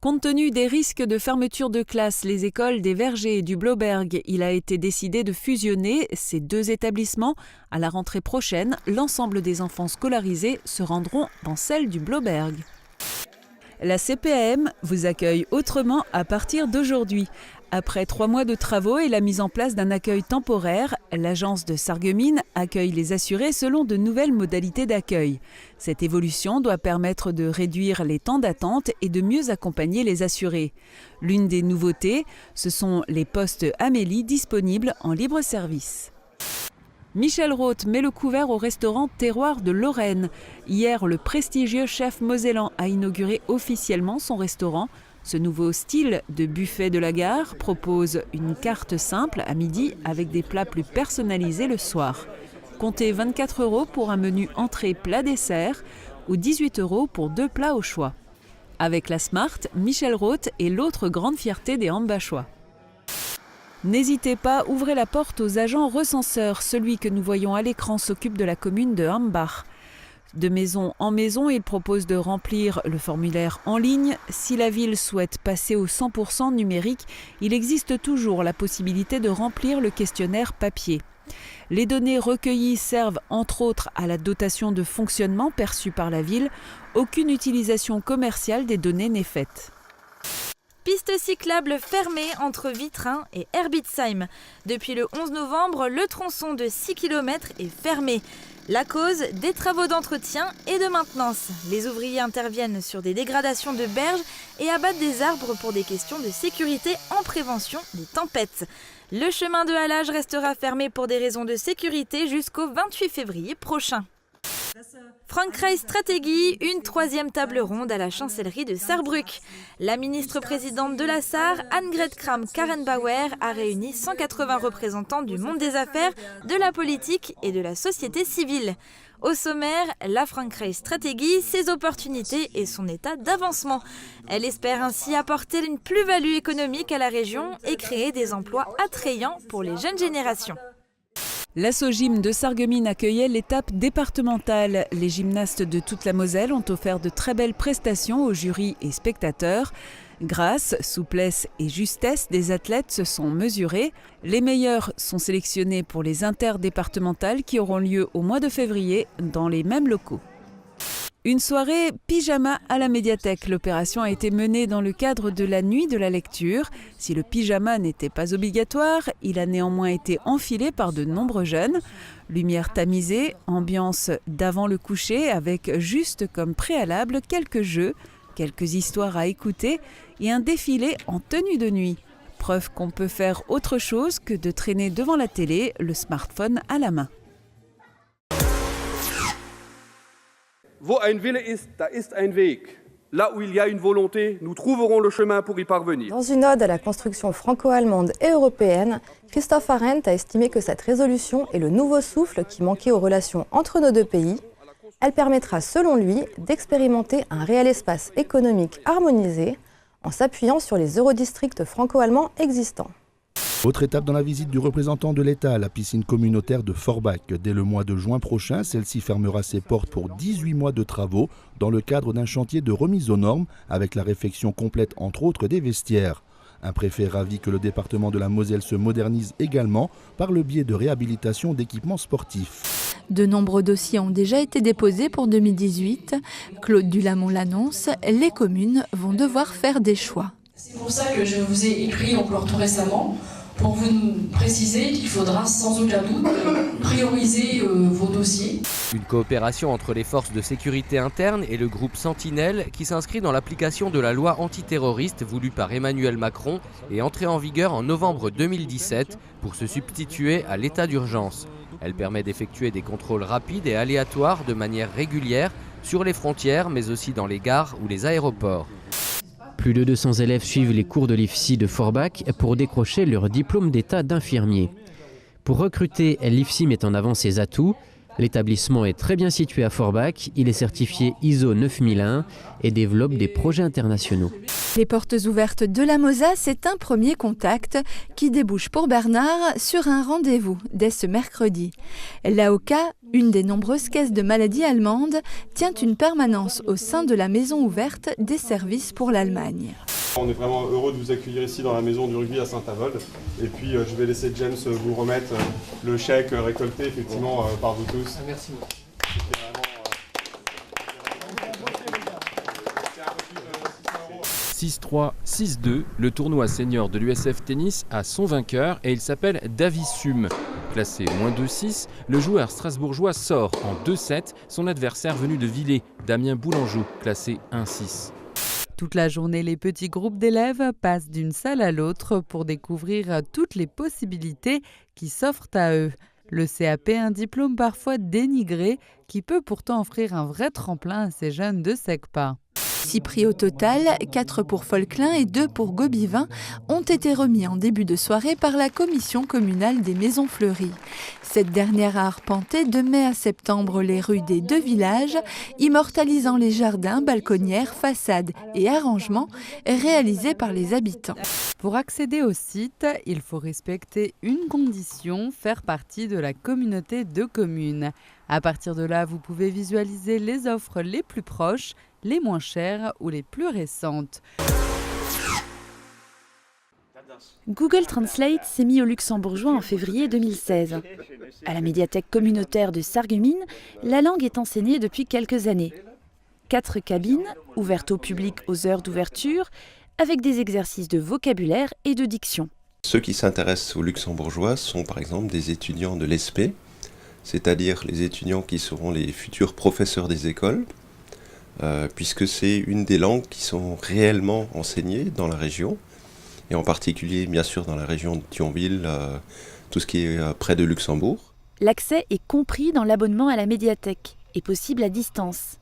Compte tenu des risques de fermeture de classe, les écoles des Vergers et du Blauberg, il a été décidé de fusionner ces deux établissements. À la rentrée prochaine, l'ensemble des enfants scolarisés se rendront dans celle du Blauberg. La CPAM vous accueille autrement à partir d'aujourd'hui. Après 3 mois de travaux et la mise en place d'un accueil temporaire, l'agence de Sarreguemines accueille les assurés selon de nouvelles modalités d'accueil. Cette évolution doit permettre de réduire les temps d'attente et de mieux accompagner les assurés. L'une des nouveautés, ce sont les postes Amélie disponibles en libre service. Michel Roth met le couvert au restaurant Terroir de Lorraine. Hier, le prestigieux chef mosellan a inauguré officiellement son restaurant. Ce nouveau style de buffet de la gare propose une carte simple à midi avec des plats plus personnalisés le soir. Comptez 24 € pour un menu entrée plat dessert ou 18 € pour 2 plats au choix. Avec la Smart, Michel Roth est l'autre grande fierté des Hambachois. N'hésitez pas, ouvrez la porte aux agents recenseurs. Celui que nous voyons à l'écran s'occupe de la commune de Hambach. De maison en maison, il propose de remplir le formulaire en ligne. Si la ville souhaite passer au 100% numérique, il existe toujours la possibilité de remplir le questionnaire papier. Les données recueillies servent entre autres à la dotation de fonctionnement perçue par la ville. Aucune utilisation commerciale des données n'est faite. Piste cyclable fermée entre Vitrain et Herbitsheim. Depuis le 11 novembre, le tronçon de 6 km est fermé. La cause, des travaux d'entretien et de maintenance. Les ouvriers interviennent sur des dégradations de berges et abattent des arbres pour des questions de sécurité en prévention des tempêtes. Le chemin de halage restera fermé pour des raisons de sécurité jusqu'au 28 février prochain. Frankreich Stratégie, une 3e table ronde à la chancellerie de Sarrebruck. La ministre-présidente de la Sarre, Annegret Kramp-Karrenbauer, a réuni 180 représentants du monde des affaires, de la politique et de la société civile. Au sommaire, la Frankreich Stratégie, ses opportunités et son état d'avancement. Elle espère ainsi apporter une plus-value économique à la région et créer des emplois attrayants pour les jeunes générations. La SOGIM de Sarreguemines accueillait l'étape départementale. Les gymnastes de toute la Moselle ont offert de très belles prestations aux jurys et spectateurs. Grâce, souplesse et justesse des athlètes se sont mesurés. Les meilleurs sont sélectionnés pour les interdépartementales qui auront lieu au mois de février dans les mêmes locaux. Une soirée pyjama à la médiathèque. L'opération a été menée dans le cadre de la nuit de la lecture. Si le pyjama n'était pas obligatoire, il a néanmoins été enfilé par de nombreux jeunes. Lumière tamisée, ambiance d'avant le coucher avec juste comme préalable quelques jeux, quelques histoires à écouter et un défilé en tenue de nuit. Preuve qu'on peut faire autre chose que de traîner devant la télé, le smartphone à la main. Wo ein Wille ist, da ist ein Weg. Là où il y a une volonté, nous trouverons le chemin pour y parvenir. Dans une ode à la construction franco-allemande et européenne, Christophe Arendt a estimé que cette résolution est le nouveau souffle qui manquait aux relations entre nos deux pays. Elle permettra, selon lui, d'expérimenter un réel espace économique harmonisé en s'appuyant sur les eurodistricts franco-allemands existants. Autre étape dans la visite du représentant de l'État à la piscine communautaire de Forbach. Dès le mois de juin prochain, celle-ci fermera ses portes pour 18 mois de travaux dans le cadre d'un chantier de remise aux normes avec la réfection complète entre autres des vestiaires. Un préfet ravi que le département de la Moselle se modernise également par le biais de réhabilitation d'équipements sportifs. De nombreux dossiers ont déjà été déposés pour 2018. Claude Dulamont l'annonce, les communes vont devoir faire des choix. C'est pour ça que je vous ai écrit encore tout récemment, pour vous préciser qu'il faudra sans aucun doute prioriser vos dossiers. Une coopération entre les forces de sécurité interne et le groupe Sentinelle qui s'inscrit dans l'application de la loi antiterroriste voulue par Emmanuel Macron et entrée en vigueur en novembre 2017 pour se substituer à l'état d'urgence. Elle permet d'effectuer des contrôles rapides et aléatoires de manière régulière sur les frontières mais aussi dans les gares ou les aéroports. Plus de 200 élèves suivent les cours de l'IFSI de Forbach pour décrocher leur diplôme d'état d'infirmier. Pour recruter, l'IFSI met en avant ses atouts. L'établissement est très bien situé à Forbach, il est certifié ISO 9001 et développe des projets internationaux. Les portes ouvertes de la Mosa, c'est un premier contact qui débouche pour Bernard sur un rendez-vous dès ce mercredi. L'AOCA Une des nombreuses caisses de maladies allemandes tient une permanence au sein de la maison ouverte des services pour l'Allemagne. On est vraiment heureux de vous accueillir ici dans la maison du rugby à Saint-Avold. Et puis je vais laisser James vous remettre le chèque récolté effectivement par vous tous. Merci beaucoup. 6-3, 6-2, le tournoi senior de l'USF Tennis a son vainqueur et il s'appelle Davis Sum. Classé -2-6, le joueur strasbourgeois sort en 2-7 son adversaire venu de Villers, Damien Boulangeau, classé 1-6. Toute la journée, les petits groupes d'élèves passent d'une salle à l'autre pour découvrir toutes les possibilités qui s'offrent à eux. Le CAP, un diplôme parfois dénigré, qui peut pourtant offrir un vrai tremplin à ces jeunes de SECPA. 6 prix au total, 4 pour Folklin et 2 pour Gobivin, ont été remis en début de soirée par la commission communale des Maisons Fleuries. Cette dernière a arpenté de mai à septembre les rues des 2 villages, immortalisant les jardins, balconnières, façades et arrangements réalisés par les habitants. Pour accéder au site, il faut respecter une condition, faire partie de la communauté de communes. À partir de là, vous pouvez visualiser les offres les plus proches, les moins chères ou les plus récentes. Google Translate s'est mis au luxembourgeois en février 2016. À la médiathèque communautaire de Sarreguemines, la langue est enseignée depuis quelques années. 4 cabines, ouvertes au public aux heures d'ouverture, avec des exercices de vocabulaire et de diction. Ceux qui s'intéressent au luxembourgeois sont par exemple des étudiants de l'ESP, c'est-à-dire les étudiants qui seront les futurs professeurs des écoles, puisque c'est une des langues qui sont réellement enseignées dans la région, et en particulier bien sûr dans la région de Thionville, tout ce qui est près de Luxembourg. L'accès est compris dans l'abonnement à la médiathèque et possible à distance.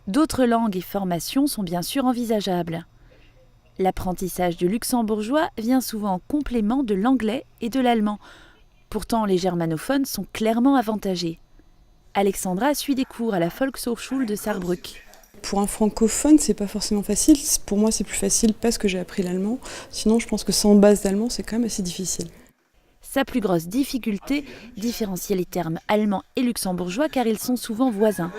D'autres langues et formations sont bien sûr envisageables. L'apprentissage du luxembourgeois vient souvent en complément de l'anglais et de l'allemand. Pourtant, les germanophones sont clairement avantagés. Alexandra suit des cours à la Volkshochschule de Saarbrück. Pour un francophone, c'est pas forcément facile. Pour moi, c'est plus facile parce que j'ai appris l'allemand. Sinon, je pense que sans base d'allemand, c'est quand même assez difficile. Sa plus grosse difficulté, différencier les termes allemand et luxembourgeois car ils sont souvent voisins.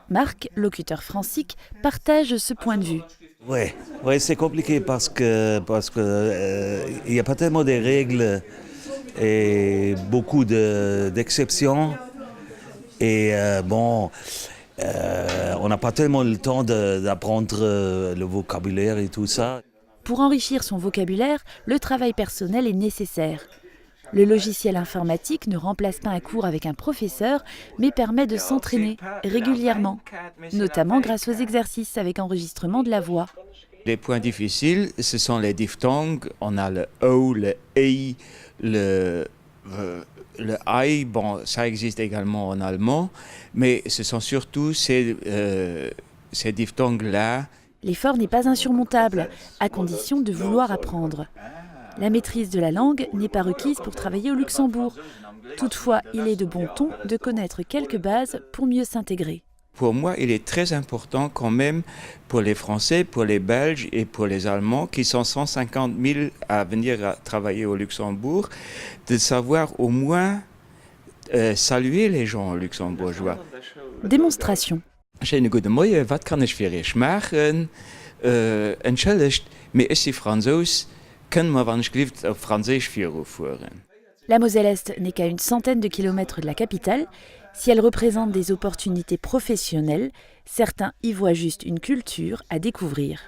Marc, locuteur francique, partage ce point de vue. Ouais, c'est compliqué parce que il n'y a pas tellement de règles et beaucoup d'exceptions. Et on n'a pas tellement le temps d'apprendre le vocabulaire et tout ça. Pour enrichir son vocabulaire, le travail personnel est nécessaire. Le logiciel informatique ne remplace pas un cours avec un professeur, mais permet de s'entraîner régulièrement, notamment grâce aux exercices avec enregistrement de la voix. Les points difficiles, ce sont les diphtongues. On a le O, le I, le I, bon, ça existe également en allemand, mais ce sont surtout ces diphtongues-là. L'effort n'est pas insurmontable, à condition de vouloir apprendre. La maîtrise de la langue n'est pas requise pour travailler au Luxembourg. Toutefois, il est de bon ton de connaître quelques bases pour mieux s'intégrer. Pour moi, il est très important quand même pour les Français, pour les Belges et pour les Allemands, qui sont 150 000 à venir travailler au Luxembourg, de savoir au moins saluer les gens luxembourgeois. Démonstration. Schöne gute Morgen, was kann ich für euch machen? Entschuldigt, mir ist die Franzos, können wir wann ich gelieft auf Französisch führen? La Moselle-Est n'est qu'à une centaine de kilomètres de la capitale. Si elle représente des opportunités professionnelles, certains y voient juste une culture à découvrir.